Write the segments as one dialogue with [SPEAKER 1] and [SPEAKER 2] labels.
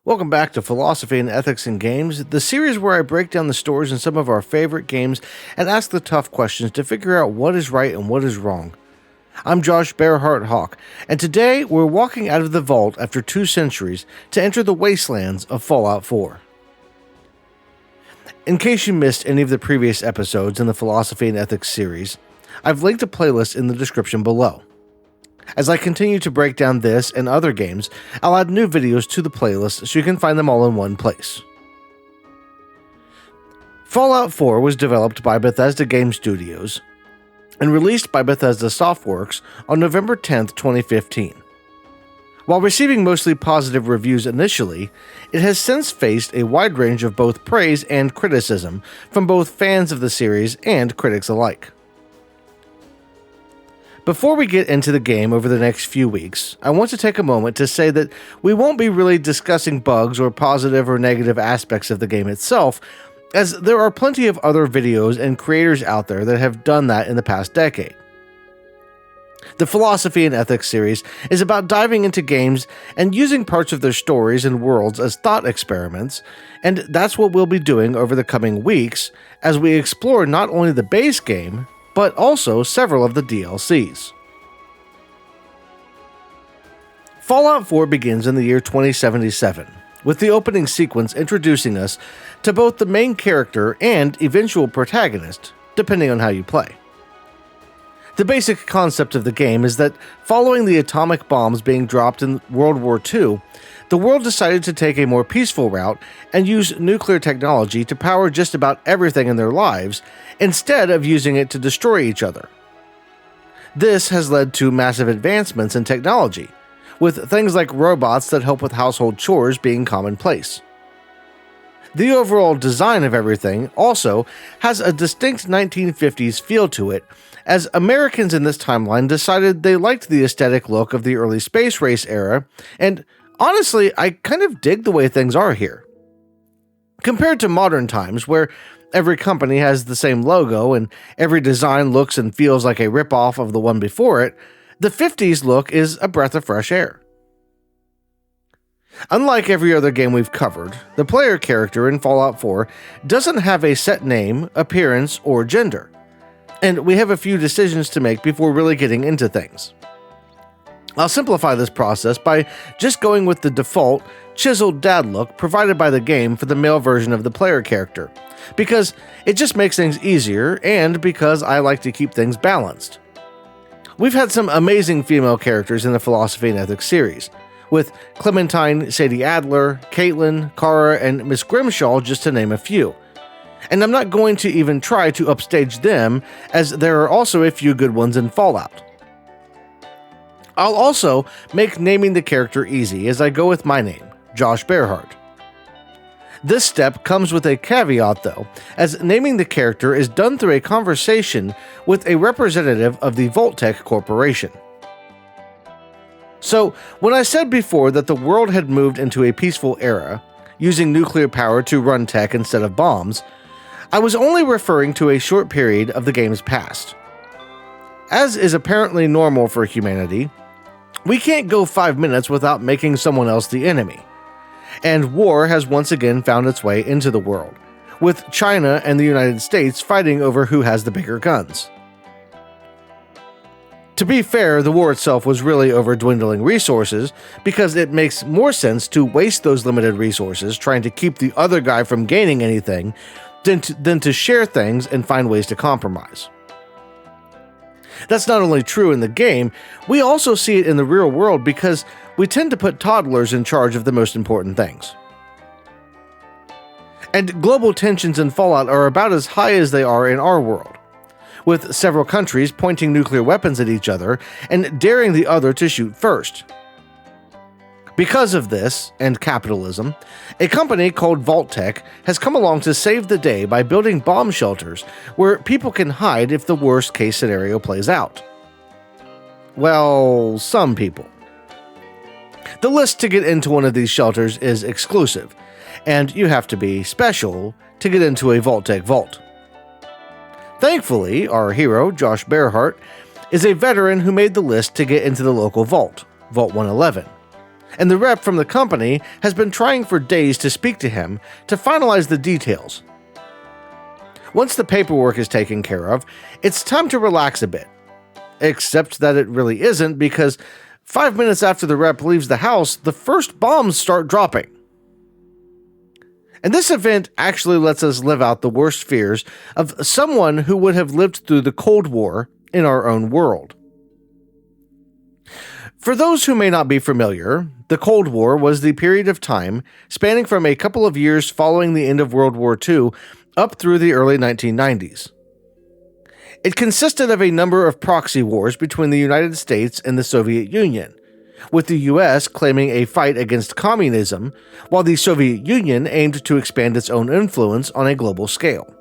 [SPEAKER 1] Welcome back to Philosophy and Ethics in Games, the series where I break down the stories in some of our favorite games and ask the tough questions to figure out what is right and what is wrong. I'm Josh Bearheart Hawk, and today we're walking out of the vault after 2 centuries to enter the wastelands of Fallout 4. In case you missed any of the previous episodes in the Philosophy and Ethics series, I've linked a playlist in the description below. As I continue to break down this and other games, I'll add new videos to the playlist so you can find them all in one place. Fallout 4 was developed by Bethesda Game Studios and released by Bethesda Softworks on November 10, 2015. While receiving mostly positive reviews initially, it has since faced a wide range of both praise and criticism from both fans of the series and critics alike. Before we get into the game over the next few weeks, I want to take a moment to say that we won't be really discussing bugs or positive or negative aspects of the game itself, as there are plenty of other videos and creators out there that have done that in the past decade. The Philosophy and Ethics series is about diving into games and using parts of their stories and worlds as thought experiments, and that's what we'll be doing over the coming weeks as we explore not only the base game, but also several of the DLCs. Fallout 4 begins in the year 2077, with the opening sequence introducing us to both the main character and eventual protagonist, depending on how you play. The basic concept of the game is that following the atomic bombs being dropped in World War II, the world decided to take a more peaceful route and use nuclear technology to power just about everything in their lives, instead of using it to destroy each other. This has led to massive advancements in technology, with things like robots that help with household chores being commonplace. The overall design of everything also has a distinct 1950s feel to it, as Americans in this timeline decided they liked the aesthetic look of the early space race era, and honestly, I kind of dig the way things are here. Compared to modern times, where every company has the same logo and every design looks and feels like a ripoff of the one before it, the 50s look is a breath of fresh air. Unlike every other game we've covered, the player character in Fallout 4 doesn't have a set name, appearance, or gender, and we have a few decisions to make before really getting into things. I'll simplify this process by just going with the default, chiseled dad look provided by the game for the male version of the player character, because it just makes things easier and because I like to keep things balanced. We've had some amazing female characters in the Philosophy and Ethics series, with Clementine, Sadie Adler, Caitlin, Kara, and Miss Grimshaw, just to name a few. And I'm not going to even try to upstage them, as there are also a few good ones in Fallout. I'll also make naming the character easy as I go with my name, Josh Bearheart. This step comes with a caveat though, as naming the character is done through a conversation with a representative of the Vault-Tec Corporation. So, when I said before that the world had moved into a peaceful era, using nuclear power to run tech instead of bombs, I was only referring to a short period of the game's past. As is apparently normal for humanity, we can't go 5 minutes without making someone else the enemy. And war has once again found its way into the world, with China and the United States fighting over who has the bigger guns. To be fair, the war itself was really over dwindling resources, because it makes more sense to waste those limited resources trying to keep the other guy from gaining anything than to share things and find ways to compromise. That's not only true in the game, we also see it in the real world because we tend to put toddlers in charge of the most important things. And global tensions in Fallout are about as high as they are in our world, with several countries pointing nuclear weapons at each other and daring the other to shoot first. Because of this, and capitalism, a company called Vault-Tec has come along to save the day by building bomb shelters where people can hide if the worst case scenario plays out. Well, some people. The list to get into one of these shelters is exclusive, and you have to be special to get into a Vault-Tec vault. Thankfully, our hero, Josh Bearheart, is a veteran who made the list to get into the local vault, Vault 111. and the rep from the company has been trying for days to speak to him to finalize the details. Once the paperwork is taken care of, it's time to relax a bit. Except that it really isn't, because 5 minutes after the rep leaves the house, the first bombs start dropping. And this event actually lets us live out the worst fears of someone who would have lived through the Cold War in our own world. For those who may not be familiar, the Cold War was the period of time spanning from a couple of years following the end of World War II up through the early 1990s. It consisted of a number of proxy wars between the United States and the Soviet Union, with the US claiming a fight against communism, while the Soviet Union aimed to expand its own influence on a global scale.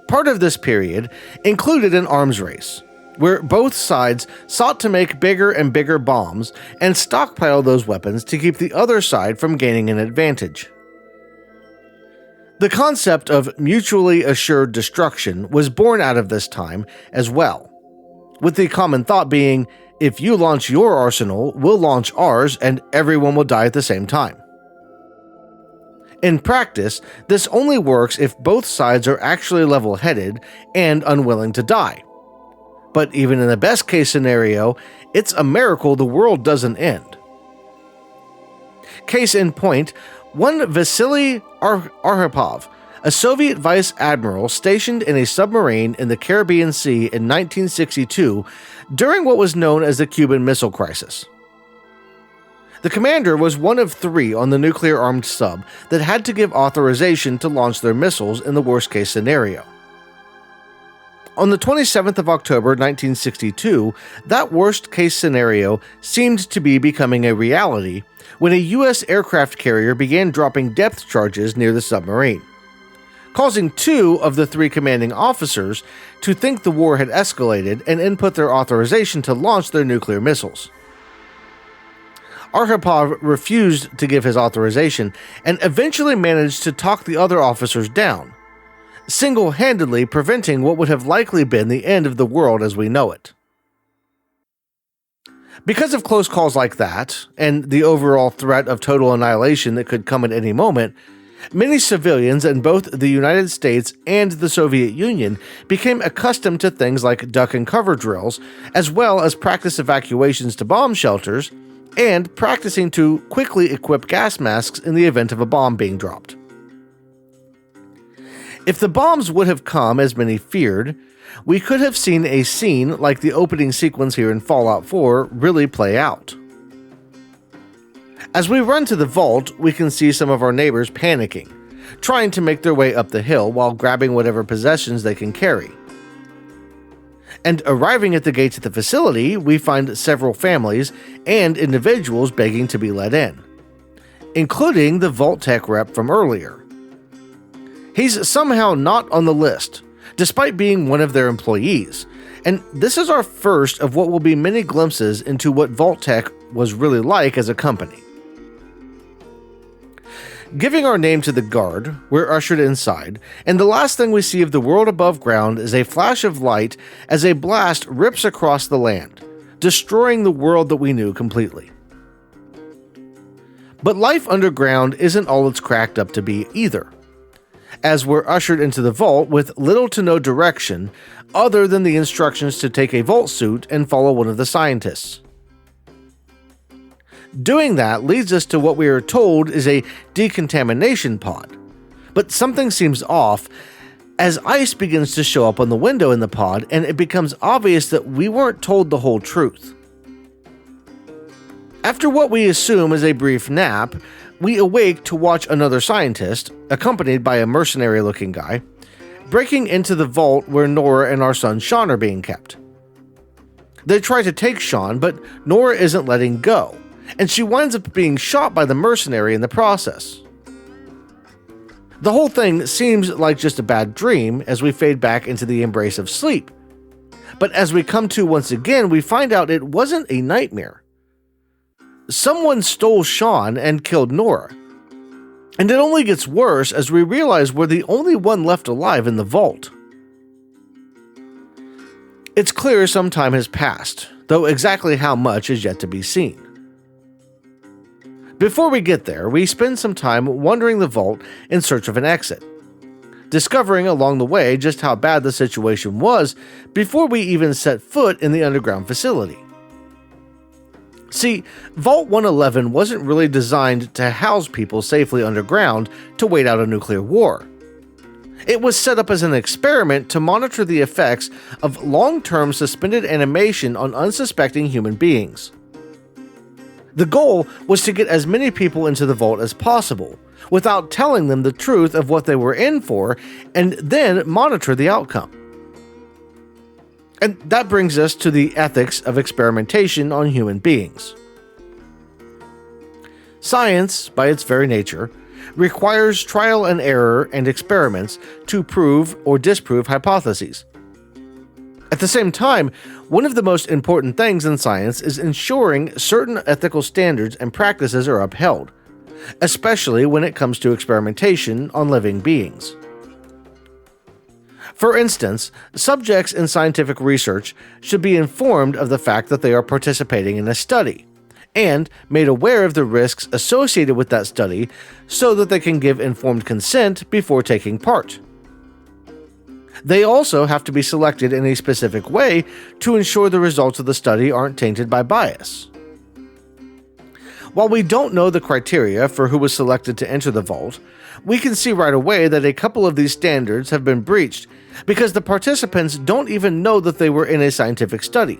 [SPEAKER 1] Part of this period included an arms race, where both sides sought to make bigger and bigger bombs and stockpile those weapons to keep the other side from gaining an advantage. The concept of mutually assured destruction was born out of this time as well, with the common thought being, if you launch your arsenal, we'll launch ours and everyone will die at the same time. In practice, this only works if both sides are actually level-headed and unwilling to die. But even in the best case scenario, it's a miracle the world doesn't end. Case in point, one Vasily Arkhipov, a Soviet vice admiral stationed in a submarine in the Caribbean Sea in 1962 during what was known as the Cuban Missile Crisis. The commander was one of 3 on the nuclear-armed sub that had to give authorization to launch their missiles in the worst-case scenario. On the 27th of October 1962, that worst-case scenario seemed to be becoming a reality when a U.S. aircraft carrier began dropping depth charges near the submarine, causing 2 of the 3 commanding officers to think the war had escalated and input their authorization to launch their nuclear missiles. Arkhipov refused to give his authorization and eventually managed to talk the other officers down, single-handedly preventing what would have likely been the end of the world as we know it. Because of close calls like that, and the overall threat of total annihilation that could come at any moment, many civilians in both the United States and the Soviet Union became accustomed to things like duck and cover drills, as well as practice evacuations to bomb shelters, and practicing to quickly equip gas masks in the event of a bomb being dropped. If the bombs would have come as many feared, we could have seen a scene like the opening sequence here in Fallout 4 really play out. As we run to the vault, we can see some of our neighbors panicking, trying to make their way up the hill while grabbing whatever possessions they can carry. And arriving at the gates of the facility, we find several families and individuals begging to be let in, including the Vault Tech rep from earlier. He's somehow not on the list, despite being one of their employees, and this is our first of what will be many glimpses into what Vault Tech was really like as a company. Giving our name to the guard, we're ushered inside, and the last thing we see of the world above ground is a flash of light as a blast rips across the land, destroying the world that we knew completely. But life underground isn't all it's cracked up to be either, as we're ushered into the vault with little to no direction other than the instructions to take a vault suit and follow one of the scientists. Doing that leads us to what we are told is a decontamination pod, but something seems off as ice begins to show up on the window in the pod, and it becomes obvious that we weren't told the whole truth. After what we assume is a brief nap, we awake to watch another scientist, accompanied by a mercenary-looking guy, breaking into the vault where Nora and our son Sean are being kept. They try to take Sean, but Nora isn't letting go, and she winds up being shot by the mercenary in the process. The whole thing seems like just a bad dream as we fade back into the embrace of sleep. But as we come to once again, we find out it wasn't a nightmare. Someone stole Sean and killed Nora. And it only gets worse as we realize we're the only one left alive in the vault. It's clear some time has passed, though exactly how much is yet to be seen. Before we get there, we spend some time wandering the vault in search of an exit, discovering along the way just how bad the situation was before we even set foot in the underground facility. See, Vault 111 wasn't really designed to house people safely underground to wait out a nuclear war. It was set up as an experiment to monitor the effects of long-term suspended animation on unsuspecting human beings. The goal was to get as many people into the vault as possible, without telling them the truth of what they were in for, and then monitor the outcome. And that brings us to the ethics of experimentation on human beings. Science, by its very nature, requires trial and error and experiments to prove or disprove hypotheses. At the same time, one of the most important things in science is ensuring certain ethical standards and practices are upheld, especially when it comes to experimentation on living beings. For instance, subjects in scientific research should be informed of the fact that they are participating in a study, and made aware of the risks associated with that study so that they can give informed consent before taking part. They also have to be selected in a specific way to ensure the results of the study aren't tainted by bias. While we don't know the criteria for who was selected to enter the vault, we can see right away that a couple of these standards have been breached because the participants don't even know that they were in a scientific study.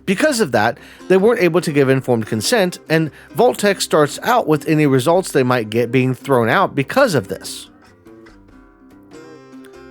[SPEAKER 1] Because of that, they weren't able to give informed consent, and Vault-Tec starts out with any results they might get being thrown out because of this.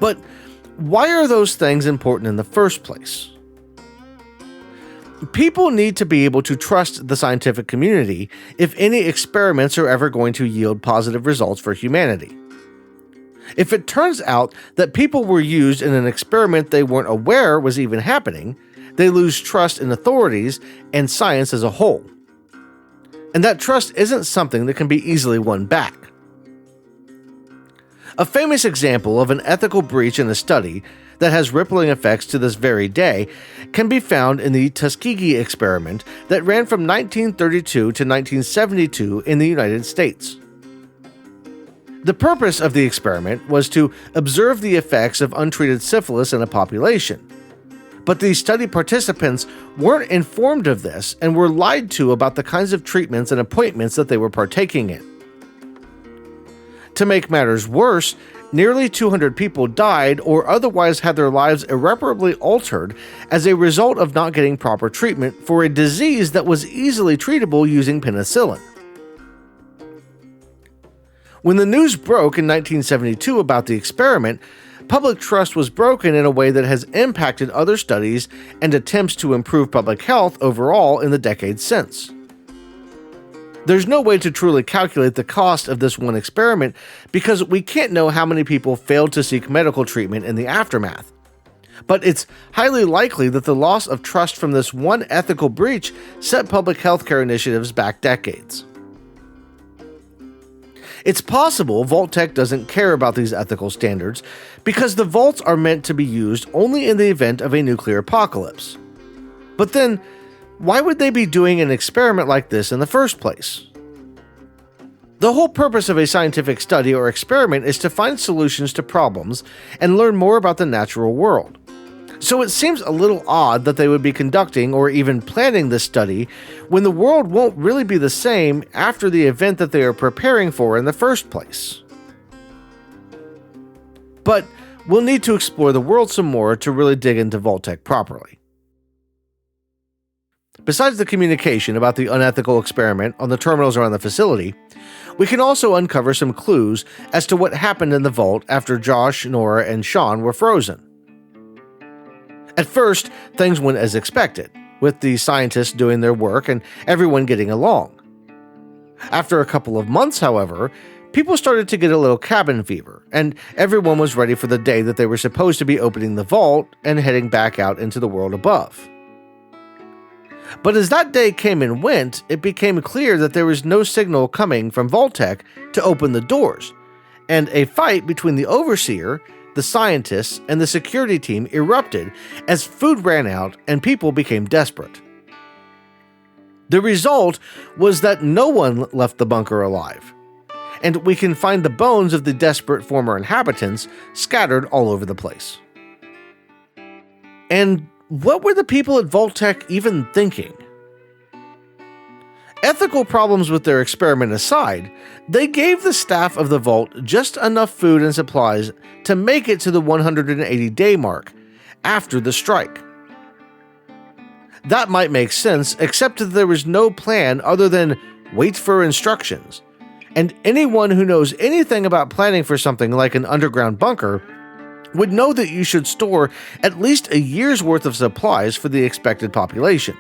[SPEAKER 1] But why are those things important in the first place? People need to be able to trust the scientific community if any experiments are ever going to yield positive results for humanity. If it turns out that people were used in an experiment they weren't aware was even happening, they lose trust in authorities and science as a whole. And that trust isn't something that can be easily won back. A famous example of an ethical breach in a study that has rippling effects to this very day can be found in the Tuskegee experiment that ran from 1932 to 1972 in the United States. The purpose of the experiment was to observe the effects of untreated syphilis in a population. But the study participants weren't informed of this and were lied to about the kinds of treatments and appointments that they were partaking in. To make matters worse, nearly 200 people died or otherwise had their lives irreparably altered as a result of not getting proper treatment for a disease that was easily treatable using penicillin. When the news broke in 1972 about the experiment, public trust was broken in a way that has impacted other studies and attempts to improve public health overall in the decades since. There's no way to truly calculate the cost of this one experiment because we can't know how many people failed to seek medical treatment in the aftermath. But it's highly likely that the loss of trust from this one ethical breach set public healthcare initiatives back decades. It's possible Vault-Tec doesn't care about these ethical standards because the vaults are meant to be used only in the event of a nuclear apocalypse. But then, why would they be doing an experiment like this in the first place? The whole purpose of a scientific study or experiment is to find solutions to problems and learn more about the natural world. So it seems a little odd that they would be conducting or even planning this study when the world won't really be the same after the event that they are preparing for in the first place. But we'll need to explore the world some more to really dig into Vault-Tec properly. Besides the communication about the unethical experiment on the terminals around the facility, we can also uncover some clues as to what happened in the vault after Josh, Nora, and Sean were frozen. At first, things went as expected, with the scientists doing their work and everyone getting along. After a couple of months, however, people started to get a little cabin fever, and everyone was ready for the day that they were supposed to be opening the vault and heading back out into the world above. But as that day came and went, it became clear that there was no signal coming from Vault-Tec to open the doors, and a fight between the overseer, the scientists, and the security team erupted as food ran out and people became desperate. The result was that no one left the bunker alive, and we can find the bones of the desperate former inhabitants scattered all over the place. And what were the people at Vault-Tec even thinking? Ethical problems with their experiment aside, they gave the staff of the vault just enough food and supplies to make it to the 180-day mark after the strike. That might make sense, except that there was no plan other than wait for instructions, and anyone who knows anything about planning for something like an underground bunker would know that you should store at least a year's worth of supplies for the expected population.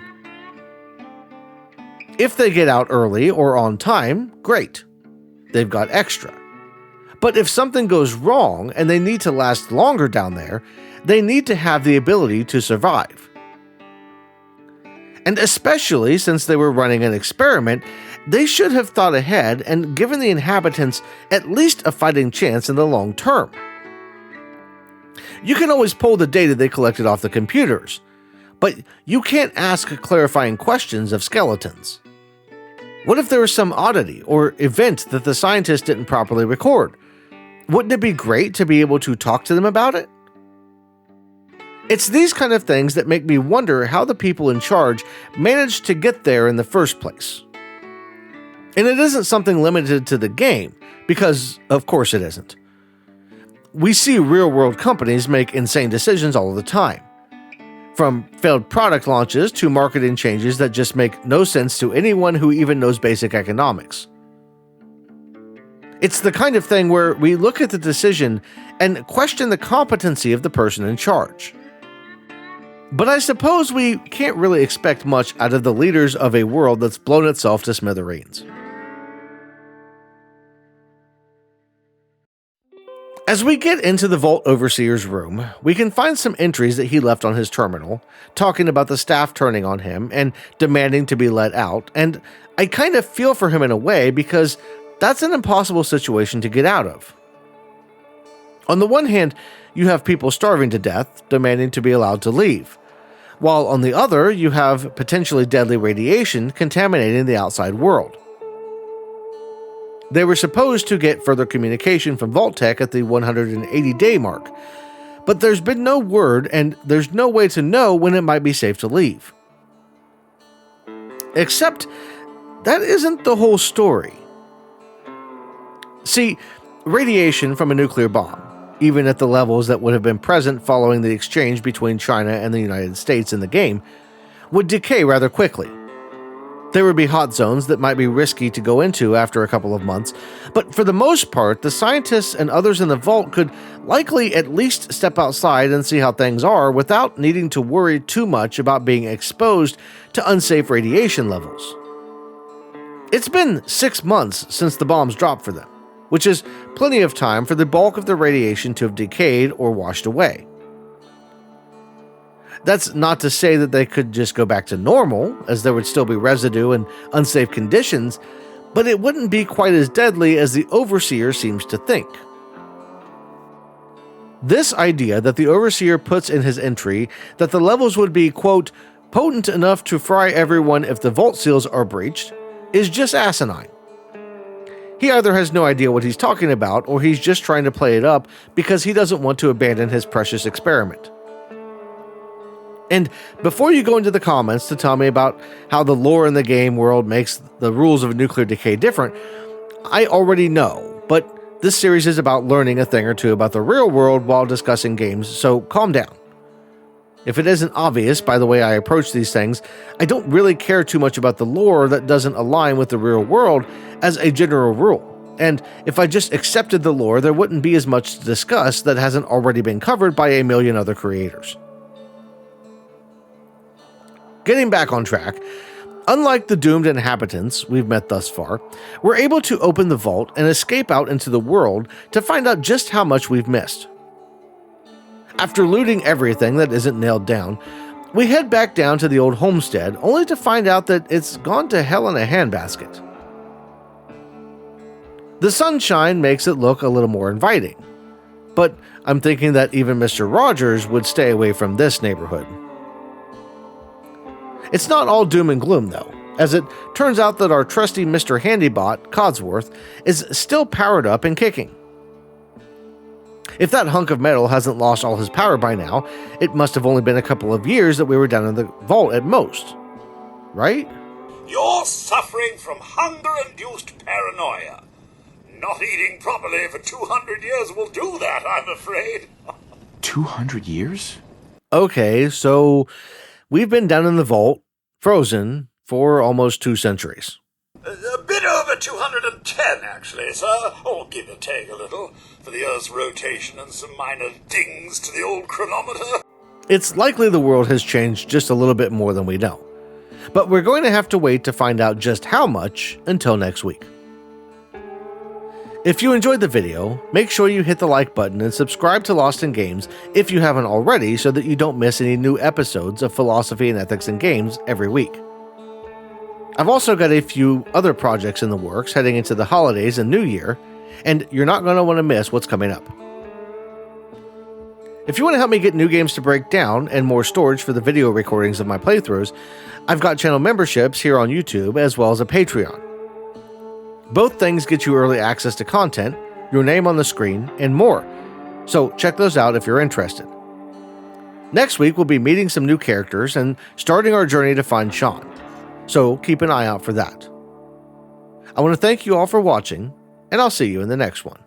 [SPEAKER 1] If they get out early or on time, great. They've got extra. But if something goes wrong and they need to last longer down there, they need to have the ability to survive. And especially since they were running an experiment, they should have thought ahead and given the inhabitants at least a fighting chance in the long term. You can always pull the data they collected off the computers, but you can't ask clarifying questions of skeletons. What if there was some oddity or event that the scientists didn't properly record? Wouldn't it be great to be able to talk to them about it? It's these kind of things that make me wonder how the people in charge managed to get there in the first place. And it isn't something limited to the game, because of course it isn't. We see real-world companies make insane decisions all the time. From failed product launches to marketing changes that just make no sense to anyone who even knows basic economics. It's the kind of thing where we look at the decision and question the competency of the person in charge. But I suppose we can't really expect much out of the leaders of a world that's blown itself to smithereens. As we get into the Vault Overseer's room, we can find some entries that he left on his terminal, talking about the staff turning on him and demanding to be let out, and I kind of feel for him in a way because that's an impossible situation to get out of. On the one hand, you have people starving to death, demanding to be allowed to leave, while on the other, you have potentially deadly radiation contaminating the outside world. They were supposed to get further communication from Vault-Tec at the 180-day mark, but there's been no word and there's no way to know when it might be safe to leave. Except, that isn't the whole story. See, radiation from a nuclear bomb, even at the levels that would have been present following the exchange between China and the United States in the game, would decay rather quickly. There would be hot zones that might be risky to go into after a couple of months, but for the most part, the scientists and others in the vault could likely at least step outside and see how things are without needing to worry too much about being exposed to unsafe radiation levels. It's been 6 months since the bombs dropped for them, which is plenty of time for the bulk of the radiation to have decayed or washed away. That's not to say that they could just go back to normal, as there would still be residue and unsafe conditions, but it wouldn't be quite as deadly as the Overseer seems to think. This idea that the Overseer puts in his entry that the levels would be, quote, potent enough to fry everyone if the vault seals are breached, is just asinine. He either has no idea what he's talking about, or he's just trying to play it up because he doesn't want to abandon his precious experiment. And before you go into the comments to tell me about how the lore in the game world makes the rules of nuclear decay different, I already know, but this series is about learning a thing or two about the real world while discussing games, so calm down. If it isn't obvious by the way I approach these things, I don't really care too much about the lore that doesn't align with the real world as a general rule. And if I just accepted the lore, there wouldn't be as much to discuss that hasn't already been covered by a million other creators. Getting back on track, unlike the doomed inhabitants we've met thus far, we're able to open the vault and escape out into the world to find out just how much we've missed. After looting everything that isn't nailed down, we head back down to the old homestead only to find out that it's gone to hell in a handbasket. The sunshine makes it look a little more inviting, but I'm thinking that even Mr. Rogers would stay away from this neighborhood. It's not all doom and gloom, though. as it turns out that our trusty Mr. Handybot, Codsworth, is still powered up and kicking. If that hunk of metal hasn't lost all his power by now, it must have only been a couple of years that we were down in the vault at most. Right?
[SPEAKER 2] You're suffering from hunger-induced paranoia. Not eating properly for 200 years will do that, I'm afraid.
[SPEAKER 3] 200 years?
[SPEAKER 1] Okay, so we've been down in the vault, frozen, for almost 2 centuries.
[SPEAKER 2] A bit over 210, actually, sir. Or give or take a little, for the Earth's rotation and some minor dings to the old chronometer.
[SPEAKER 1] It's likely the world has changed just a little bit more than we know. But we're going to have to wait to find out just how much until next week. If you enjoyed the video, make sure you hit the like button and subscribe to Lost in Games if you haven't already so that you don't miss any new episodes of Philosophy and Ethics in Games every week. I've also got a few other projects in the works heading into the holidays and New Year, and you're not going to want to miss what's coming up. If you want to help me get new games to break down and more storage for the video recordings of my playthroughs, I've got channel memberships here on YouTube as well as a Patreon. Both things get you early access to content, your name on the screen, and more, so check those out if you're interested. Next week we'll be meeting some new characters and starting our journey to find Sean, so keep an eye out for that. I want to thank you all for watching, and I'll see you in the next one.